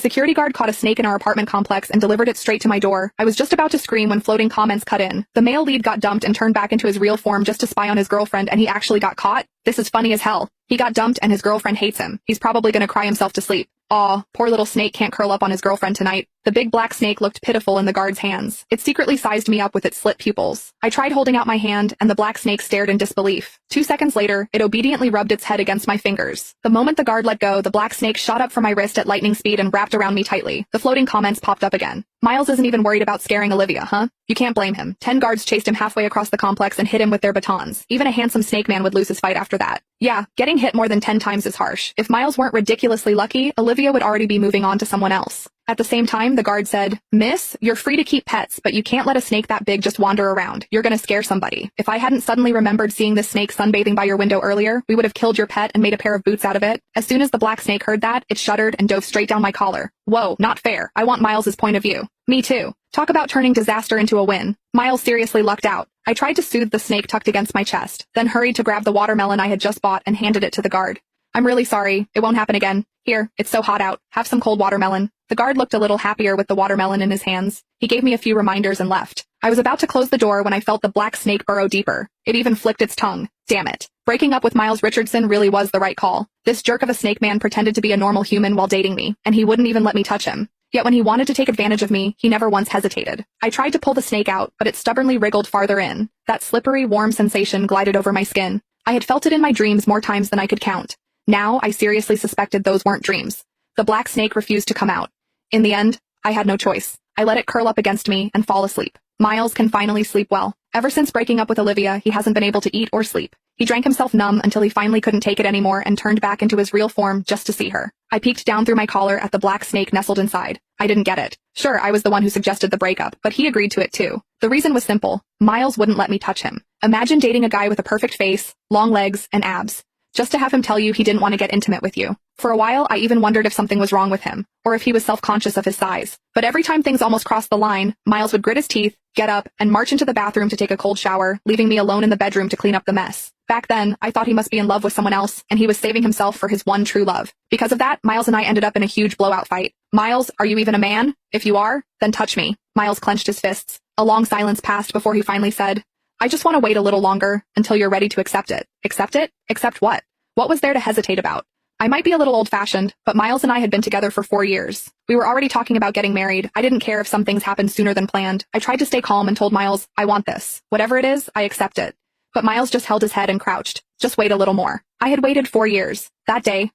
security guard caught a snake in our apartment complex and delivered it straight to my door. I was just about to scream when floating comments cut in. The male lead got dumped and turned back into his real form just to spy on his girlfriend, and he actually got caught? This is funny as hell. He got dumped and his girlfriend hates him. He's probably gonna cry himself to sleep. Aw, poor little snake can't curl up on his girlfriend tonight. The big black snake looked pitiful in the guard's hands. It secretly sized me up with its slit pupils. I tried holding out my hand, and the black snake stared in disbelief. 2 seconds later, it obediently rubbed its head against my fingers. The moment the guard let go, the black snake shot up from my wrist at lightning speed and wrapped around me tightly. The floating comments popped up again. Miles isn't even worried about scaring Olivia, huh? You can't blame him. 10 guards chased him halfway across the complex and hit him with their batons. Even a handsome snake man would lose his fight after that. Yeah, getting hit more than 10 times is harsh. If Miles weren't ridiculously lucky, Olivia would already be moving on to someone else. At the same time, the guard said, "Miss, you're free to keep pets, but you can't let a snake that big just wander around. You're gonna scare somebody. If I hadn't suddenly remembered seeing this snake sunbathing by your window earlier, we would have killed your pet and made a pair of boots out of it." As soon as the black snake heard that, it shuddered and dove straight down my collar. Whoa, not fair. I want Miles's point of view. Me too. Talk about turning disaster into a win. Miles seriously lucked out. I tried to soothe the snake tucked against my chest, then hurried to grab the watermelon I had just bought and handed it to the guard. "I'm really sorry. It won't happen again. Here, it's so hot out. Have some cold watermelon." The guard looked a little happier with the watermelon in his hands. He gave me a few reminders and left. I was about to close the door when I felt the black snake burrow deeper. It even flicked its tongue. Damn it. Breaking up with Miles Richardson really was the right call. This jerk of a snake man pretended to be a normal human while dating me, and he wouldn't even let me touch him. Yet when he wanted to take advantage of me, he never once hesitated. I tried to pull the snake out, but it stubbornly wriggled farther in. That slippery, warm sensation glided over my skin. I had felt it in my dreams more times than I could count. Now, I seriously suspected those weren't dreams. The black snake refused to come out. In the end, I had no choice. I let it curl up against me and fall asleep. Miles can finally sleep well. Ever since breaking up with Olivia, he hasn't been able to eat or sleep. He drank himself numb until he finally couldn't take it anymore and turned back into his real form just to see her. I peeked down through my collar at the black snake nestled inside. I didn't get it. Sure, I was the one who suggested the breakup, but he agreed to it too. The reason was simple. Miles wouldn't let me touch him. Imagine dating a guy with a perfect face, long legs, and abs, just to have him tell you he didn't want to get intimate with you. For a while, I even wondered if something was wrong with him, or if he was self-conscious of his size. But every time things almost crossed the line, Miles would grit his teeth, get up, and march into the bathroom to take a cold shower, leaving me alone in the bedroom to clean up the mess. Back then, I thought he must be in love with someone else, and he was saving himself for his one true love. Because of that, Miles and I ended up in a huge blowout fight. "Miles, are you even a man? If you are, then touch me." Miles clenched his fists. A long silence passed before he finally said, "I just want to wait a little longer, until you're ready to accept it." Accept it? Accept what? What was there to hesitate about? I might be a little old-fashioned, but Miles and I had been together for 4 years. We were already talking about getting married. I didn't care if some things happened sooner than planned. I tried to stay calm and told Miles, "I want this. Whatever it is, I accept it." But Miles just held his head and crouched. "Just wait a little more." I had waited 4 years. That day,